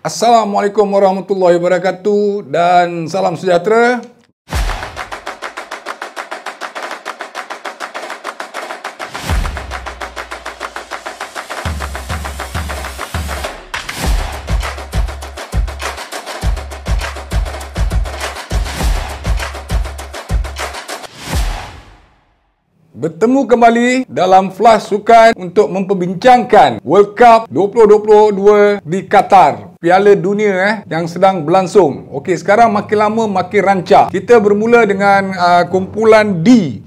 Assalamualaikum warahmatullahi wabarakatuh dan salam sejahtera. Bertemu kembali dalam Flash Sukan untuk memperbincangkan World Cup 2022 di Qatar. Piala Dunia yang sedang berlangsung. Okey, sekarang makin lama makin rancak. Kita bermula dengan kumpulan D.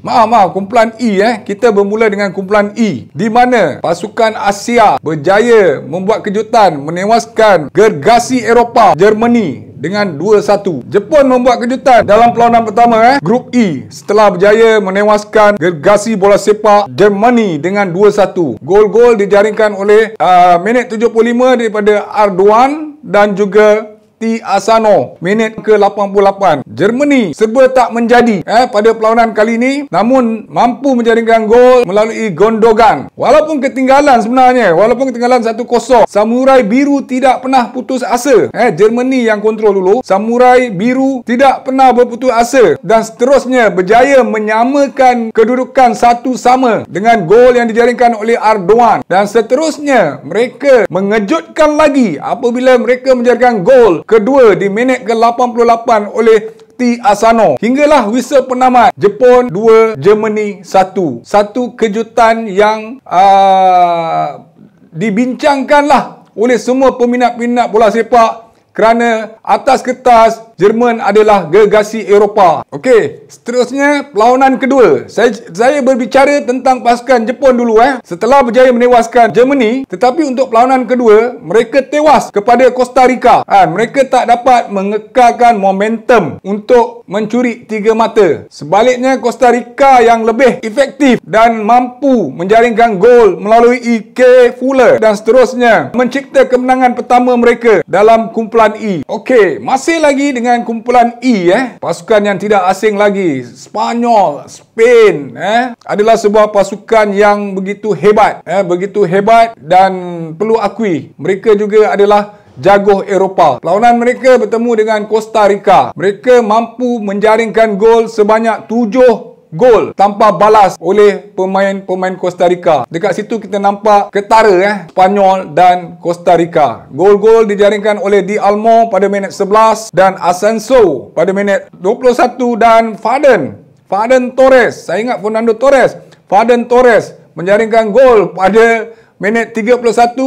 Kumpulan E. Kita bermula dengan kumpulan E, di mana pasukan Asia berjaya membuat kejutan menewaskan gergasi Eropah Germany dengan 2-1. Jepun membuat kejutan dalam perlawanan pertama Grup E setelah berjaya menewaskan gergasi bola sepak Germany dengan 2-1. Gol-gol dijaringkan oleh minit 75 daripada Ardoan dan juga T. Asano minit ke-88. Germany serba tak menjadi pada perlawanan kali ini, namun mampu menjaringkan gol melalui Gundogan. Walaupun ketinggalan 1-0, Samurai Biru tidak pernah putus asa. Germany yang kontrol dulu. Samurai Biru tidak pernah berputus asa dan seterusnya berjaya menyamakan kedudukan 1-1 dengan gol yang dijaringkan oleh Ardoan. Dan seterusnya mereka mengejutkan lagi apabila mereka menjaringkan gol kedua di minit ke-88 oleh T. Asano. Hinggalah whistle penamat. Jepun 2, Germany 1. Satu kejutan yang dibincangkanlah oleh semua peminat-peminat bola sepak kerana atas kertas Jerman adalah gergasi Eropah. Okey, seterusnya perlawanan kedua. Saya berbicara tentang pasukan Jepun dulu Setelah berjaya menewaskan Germany, tetapi untuk perlawanan kedua mereka tewas kepada Costa Rica. Mereka tak dapat mengekalkan momentum untuk mencuri 3 mata. Sebaliknya Costa Rica yang lebih efektif dan mampu menjaringkan gol melalui K. Fuller dan seterusnya mencipta kemenangan pertama mereka dalam kumpulan E. Okey, masih lagi dengan kumpulan E, pasukan yang tidak asing lagi, Spanyol, Spain, adalah sebuah pasukan yang begitu hebat, dan perlu akui mereka juga adalah jagoh Eropah. Perlawanan mereka bertemu dengan Costa Rica. Mereka mampu menjaringkan gol sebanyak 7 gol tanpa balas oleh pemain-pemain Costa Rica. Dekat situ kita nampak ketara Spanyol dan Costa Rica. Gol-gol dijaringkan oleh Di Almo pada minit 11 dan Asensio pada minit 21 dan Faden Torres. Saya ingat Fernando Torres. Faden Torres menjaringkan gol pada minit 31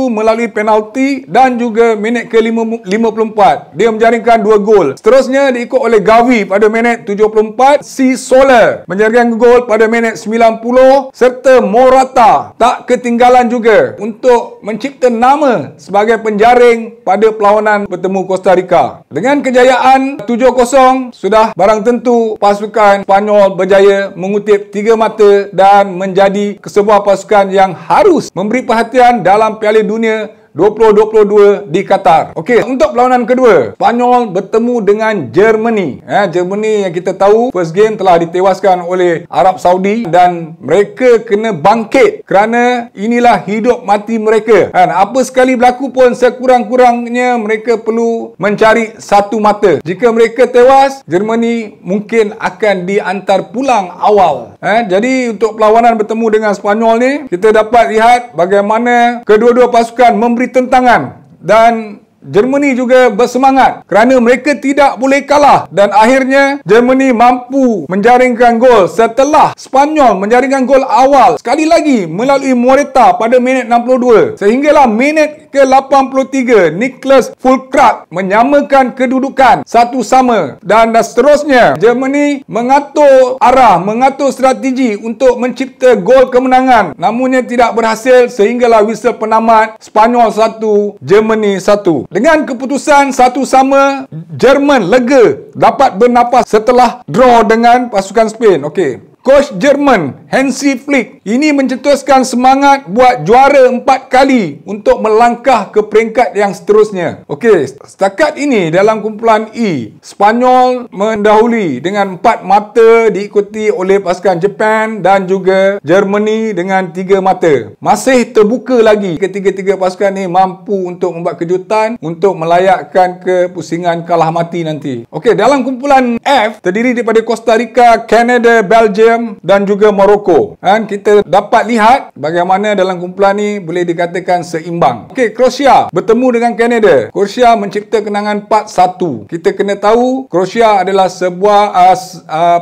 melalui penalti dan juga minit ke-54. Dia menjaringkan 2 gol. Seterusnya diikut oleh Gavi pada minit 74. Si Soler menjaringkan gol pada minit 90 serta Morata tak ketinggalan juga untuk mencipta nama sebagai penjaring pada perlawanan bertemu Costa Rica. Dengan kejayaan 7-0, sudah barang tentu pasukan Spanyol berjaya mengutip 3 mata dan menjadi sebuah pasukan yang harus memberi perhatian dalam Piala Dunia 2022 di Qatar. Okey, untuk perlawanan kedua, Spanyol bertemu dengan Germany. Germany yang kita tahu first game telah ditewaskan oleh Arab Saudi dan mereka kena bangkit kerana inilah hidup mati mereka. Apa sekali berlaku pun sekurang-kurangnya mereka perlu mencari 1 mata. Jika mereka tewas, Germany mungkin akan diantar pulang awal. Jadi untuk perlawanan bertemu dengan Spanyol ni, kita dapat lihat bagaimana kedua-dua pasukan memberi tentangan dan Germany juga bersemangat kerana mereka tidak boleh kalah dan akhirnya Germany mampu menjaringkan gol setelah Spanyol menjaringkan gol awal sekali lagi melalui Morata pada minit 62 sehinggalah minit ke-83 Niklas Füllkrug menyamakan kedudukan 1-1 dan seterusnya Germany mengatur arah, mengatur strategi untuk mencipta gol kemenangan, namunnya tidak berhasil sehinggalah whistle penamat Spanyol 1, Germany 1. Dengan keputusan 1-1, Jerman lega dapat bernafas setelah draw dengan pasukan Spain. Okey. Coach Jerman Hansi Flick. Ini mencetuskan semangat buat juara 4 kali untuk melangkah ke peringkat yang seterusnya. Okey, setakat ini dalam kumpulan E, Spanyol mendahului dengan 4 mata, diikuti oleh pasukan Jepun dan juga Germany dengan 3 mata. Masih terbuka lagi ketiga-tiga pasukan ni mampu untuk membuat kejutan untuk melayakkan ke pusingan kalah mati nanti. Okey, dalam kumpulan F terdiri daripada Costa Rica, Canada, Belgium dan juga Morocco. Dan kita dapat lihat bagaimana dalam kumpulan ni boleh dikatakan seimbang. Okey, Croatia bertemu dengan Canada. Croatia mencipta kenangan 4-1. Kita kena tahu Croatia adalah sebuah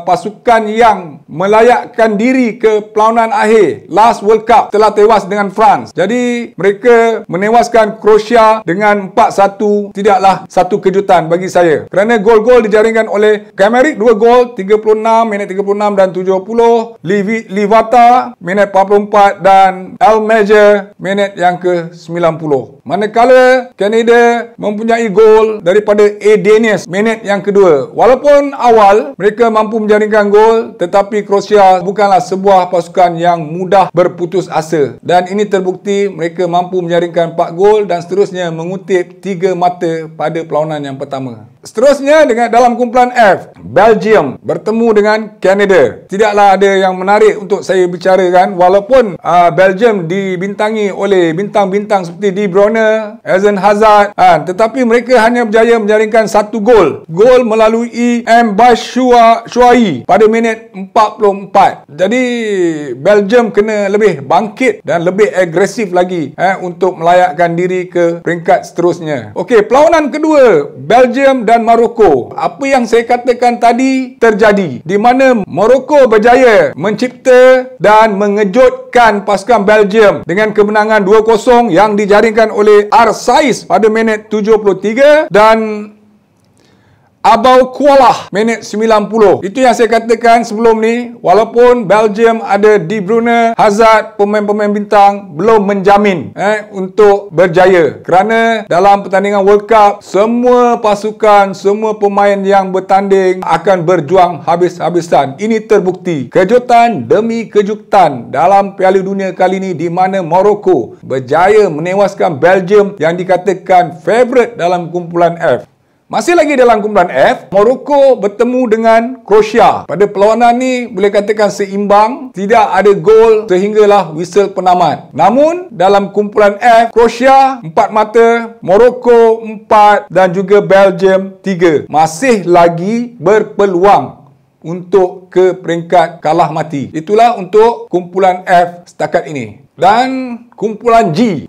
pasukan yang melayakkan diri ke perlawanan akhir last World Cup telah tewas dengan France. Jadi mereka menewaskan Croatia dengan 4-1 tidaklah satu kejutan bagi saya. Kerana gol-gol dijaringkan oleh Kameric 2 gol, 36 minit 36 dan 70, Livata minit 44 dan Almeja minit yang ke-90. Manakala Canada mempunyai gol daripada Denis minit yang kedua. Walaupun awal mereka mampu menjaringkan gol, tetapi Croatia bukanlah sebuah pasukan yang mudah berputus asa. Dan ini terbukti mereka mampu menjaringkan 4 gol dan seterusnya mengutip 3 mata pada perlawanan yang pertama. Seterusnya dalam kumpulan F, Belgium bertemu dengan Canada. Tidaklah ada yang menarik untuk saya bicarakan walaupun Belgium dibintangi oleh bintang-bintang seperti De Bruyne, Eden Hazard, tetapi mereka hanya berjaya menjaringkan 1 gol. Gol melalui Batshuayi pada minit 44. Jadi Belgium kena lebih bangkit dan lebih agresif lagi untuk melayakkan diri ke peringkat seterusnya. Okey, perlawanan kedua Belgium dan Morocco. Apa yang saya katakan tadi terjadi, di mana Morocco berjaya mencipta dan mengejutkan pasukan Belgium dengan kemenangan 2-0 yang dijaringkan oleh Arsais pada minit 73 dan Abou Kualah minit 90. Itu yang saya katakan sebelum ni, walaupun Belgium ada De Bruyne, Hazard, pemain-pemain bintang, belum menjamin untuk berjaya. Kerana dalam pertandingan World Cup, semua pasukan, semua pemain yang bertanding akan berjuang habis-habisan. Ini terbukti. Kejutan demi kejutan dalam Piala Dunia kali ini, di mana Morocco berjaya menewaskan Belgium yang dikatakan favourite dalam kumpulan F. Masih lagi dalam kumpulan F, Morocco bertemu dengan Croatia. Pada perlawanan ni boleh katakan seimbang, tidak ada gol sehinggalah whistle penamat. Namun dalam kumpulan F, Croatia 4 mata, Morocco 4 dan juga Belgium 3. Masih lagi berpeluang untuk ke peringkat kalah mati. Itulah untuk kumpulan F setakat ini. Dan kumpulan G,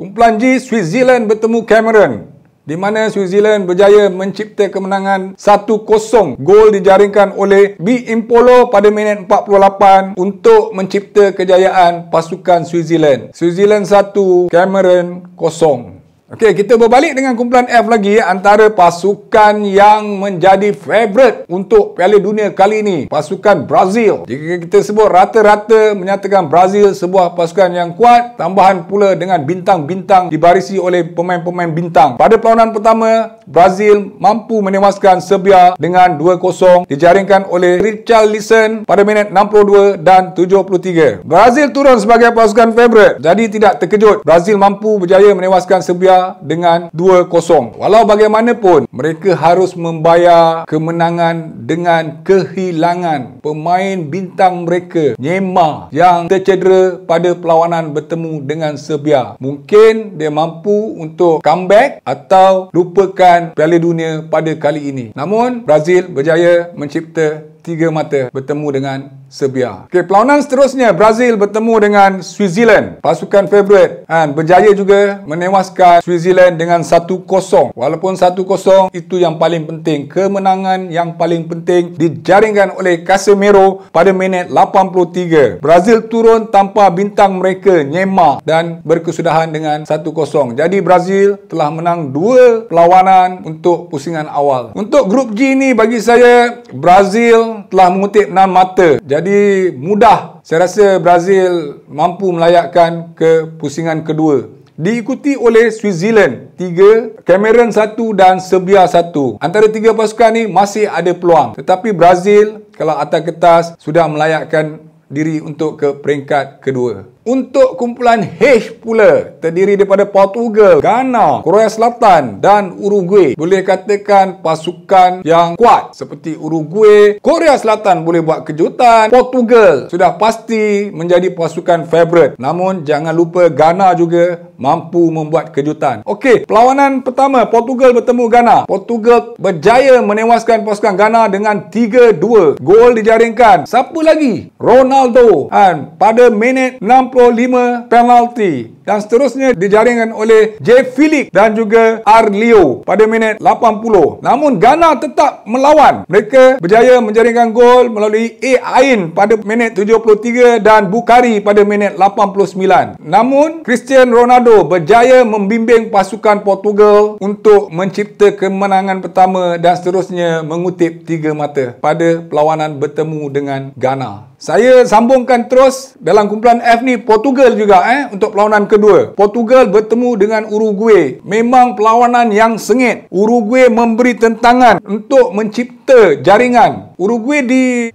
Switzerland bertemu Cameroon, di mana Switzerland berjaya mencipta kemenangan 1-0. Gol dijaringkan oleh Bimpolo pada minit 48 untuk mencipta kejayaan pasukan Switzerland. Switzerland 1, Cameroon 0. Okey, kita berbalik dengan kumpulan F lagi, antara pasukan yang menjadi favourite untuk Piala Dunia kali ini, pasukan Brazil. Jika kita sebut rata-rata menyatakan Brazil sebuah pasukan yang kuat, tambahan pula dengan bintang-bintang dibarisi oleh pemain-pemain bintang. Pada perlawanan pertama, Brazil mampu menewaskan Serbia dengan 2-0, dijaringkan oleh Richarlison pada minit 62 dan 73. Brazil turun sebagai pasukan favourite, jadi tidak terkejut Brazil mampu berjaya menewaskan Serbia dengan 2-0. Walau bagaimanapun, mereka harus membayar kemenangan dengan kehilangan pemain bintang mereka, Neymar, yang tercedera pada perlawanan bertemu dengan Serbia. Mungkin dia mampu untuk comeback atau lupakan Piala Dunia pada kali ini. Namun, Brazil berjaya mencipta 3 mata bertemu dengan Serbia. Okey, perlawanan seterusnya Brazil bertemu dengan Switzerland, pasukan favourite, berjaya juga menewaskan Switzerland dengan 1-0. Walaupun 1-0 itu yang paling penting, kemenangan yang paling penting dijaringkan oleh Casemiro pada minit 83. Brazil turun tanpa bintang mereka, Neymar, dan berkesudahan dengan 1-0. Jadi Brazil telah menang 2 perlawanan untuk pusingan awal. Untuk grup G ni, bagi saya Brazil telah mengutip 6 mata. Jadi mudah, saya rasa Brazil mampu melayakkan ke pusingan kedua. Diikuti oleh Switzerland 3, Cameroon 1 dan Serbia 1. Antara 3 pasukan ni masih ada peluang. Tetapi Brazil kalau atas kertas sudah melayakkan diri untuk ke peringkat kedua. Untuk kumpulan H pula, terdiri daripada Portugal, Ghana, Korea Selatan dan Uruguay. Boleh katakan pasukan yang kuat seperti Uruguay. Korea Selatan boleh buat kejutan. Portugal sudah pasti menjadi pasukan favourite. Namun jangan lupa Ghana juga mampu membuat kejutan. Okey, perlawanan pertama Portugal bertemu Ghana. Portugal berjaya menewaskan pasukan Ghana dengan 3-2. Gol dijaringkan. Siapa lagi? Ronaldo. Pada minit 65 penalti. Dan seterusnya dijaringkan oleh J. Felix dan juga Arlio pada minit 80. Namun Ghana tetap melawan. Mereka berjaya menjaringkan gol melalui A. Ain pada minit 73 dan Bukhari pada minit 89. Namun Cristiano Ronaldo berjaya membimbing pasukan Portugal untuk mencipta kemenangan pertama dan seterusnya mengutip 3 mata pada perlawanan bertemu dengan Ghana. Saya sambungkan terus dalam kumpulan F ni Portugal juga untuk perlawanan kedua. Portugal bertemu dengan Uruguay. Memang perlawanan yang sengit. Uruguay memberi tentangan untuk mencipta jaringan. Uruguay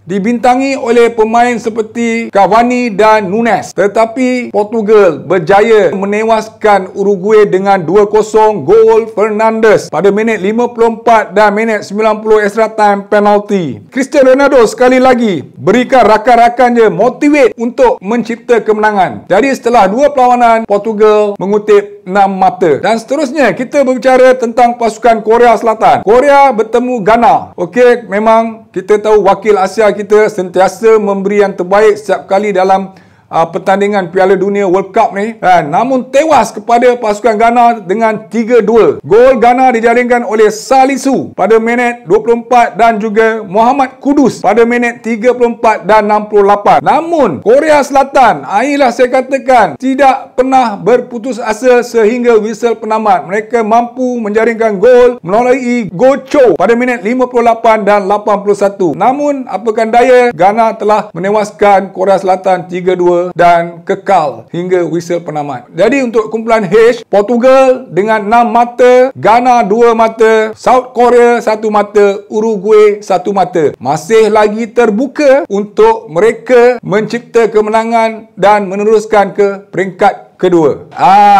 dibintangi oleh pemain seperti Cavani dan Nunes. Tetapi Portugal berjaya menewaskan Uruguay dengan 2-0 gol Fernandes pada minit 54 dan minit 90 extra time penalty. Cristiano Ronaldo sekali lagi berikan rakan-rakannya motivate untuk mencipta kemenangan. Jadi setelah 2 perlawanan, Portugal mengutip 6 mata. Dan seterusnya kita berbicara tentang pasukan Korea Selatan. Korea bertemu Ghana. Okey, memang kita tahu wakil Asia kita sentiasa memberi yang terbaik setiap kali dalam pertandingan Piala Dunia World Cup ni. Namun tewas kepada pasukan Ghana dengan 3-2. Gol Ghana dijaringkan oleh Salisu pada minit 24 dan juga Muhammad Kudus pada minit 34 dan 68. Namun Korea Selatan, inilah saya katakan, tidak pernah berputus asa sehingga whistle penamat. Mereka mampu menjaringkan gol melalui Go Cho pada minit 58 dan 81. Namun apakan daya, Ghana telah menewaskan Korea Selatan 3-2 dan kekal hingga whistle penamat. Jadi untuk kumpulan H, Portugal dengan 6 mata, Ghana 2 mata, South Korea 1 mata, Uruguay 1 mata. Masih lagi terbuka untuk mereka mencipta kemenangan dan meneruskan ke peringkat kedua.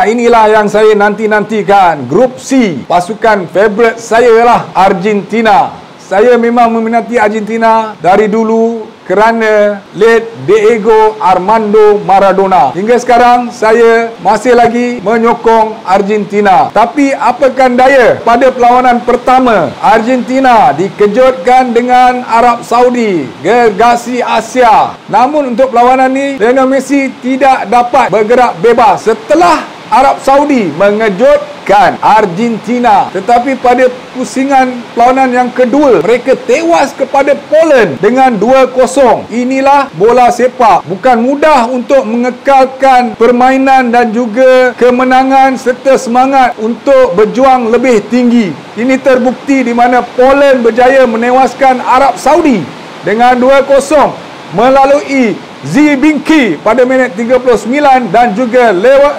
Inilah yang saya nanti-nantikan. Grup C, pasukan favourite saya lah Argentina. Saya memang meminati Argentina dari dulu kerana late Diego Armando Maradona. Hingga sekarang saya masih lagi menyokong Argentina. Tapi apakan daya, pada perlawanan pertama Argentina dikejutkan dengan Arab Saudi, gergasi Asia. Namun untuk perlawanan ni Lionel Messi tidak dapat bergerak bebas setelah Arab Saudi mengejutkan Argentina. Tetapi pada pusingan perlawanan yang kedua, mereka tewas kepada Poland dengan 2-0. Inilah bola sepak. Bukan mudah untuk mengekalkan permainan dan juga kemenangan serta semangat untuk berjuang lebih tinggi. Ini terbukti di mana Poland berjaya menewaskan Arab Saudi dengan 2-0 melalui Zibinski pada minit 39 dan juga lewat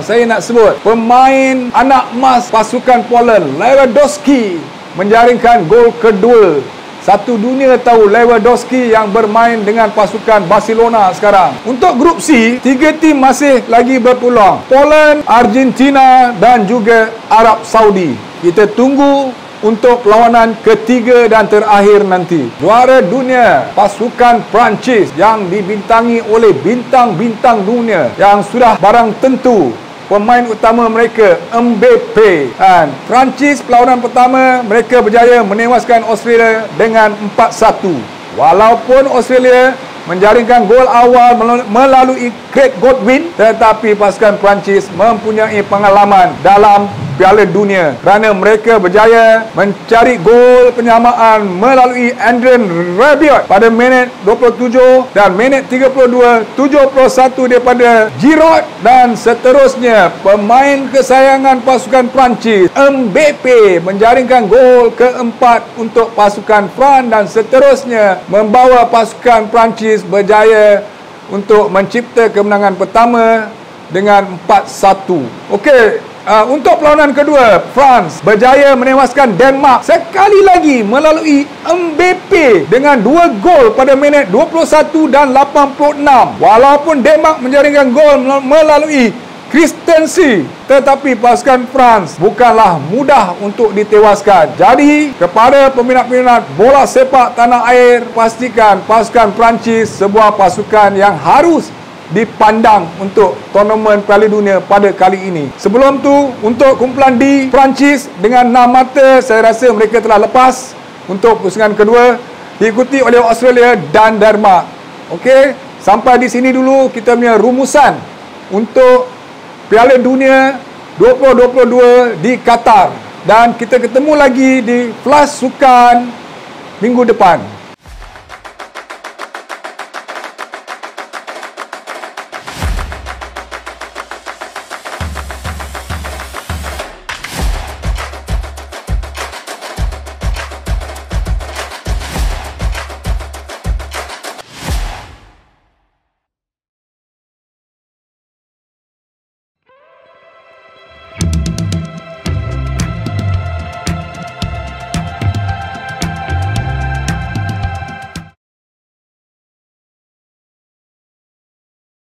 saya nak sebut pemain anak emas pasukan Poland, Lewandowski, menjaringkan gol kedua. Satu dunia tahu Lewandowski yang bermain dengan pasukan Barcelona sekarang. Untuk grup C, 3 tim masih lagi berpeluang. Poland, Argentina dan juga Arab Saudi. Kita tunggu untuk perlawanan ketiga dan terakhir nanti. Juara dunia pasukan Perancis yang dibintangi oleh bintang-bintang dunia yang sudah barang tentu. Pemain utama mereka Mbappe. Perancis perlawanan pertama mereka berjaya menewaskan Australia dengan 4-1. Walaupun Australia menjaringkan gol awal melalui Craig Godwin, tetapi pasukan Perancis mempunyai pengalaman dalam Piala Dunia kerana mereka berjaya mencari gol penyamaan melalui Adrien Rabiot pada minit 27 dan minit 32, 71 daripada Giroud dan seterusnya. Pemain kesayangan pasukan Perancis Mbappe menjaringkan gol keempat untuk pasukan France dan seterusnya membawa pasukan Perancis berjaya untuk mencipta kemenangan pertama dengan 4-1. Okey, Untuk perlawanan kedua, France berjaya menewaskan Denmark sekali lagi melalui Mbappe dengan 2 gol pada minit 21 dan 86. Walaupun Denmark menjaringkan gol melalui Christensen, tetapi pasukan France bukanlah mudah untuk ditewaskan. Jadi, kepada peminat-peminat bola sepak tanah air, pastikan pasukan Perancis sebuah pasukan yang harus dipandang untuk tournament Piala Dunia pada kali ini. Sebelum tu, untuk kumpulan D, Perancis dengan 6 mata, saya rasa mereka telah lepas untuk pusingan kedua, diikuti oleh Australia dan Denmark. Okey, sampai di sini dulu kita punya rumusan untuk Piala Dunia 2022 di Qatar. Dan kita ketemu lagi di Flash Sukan minggu depan.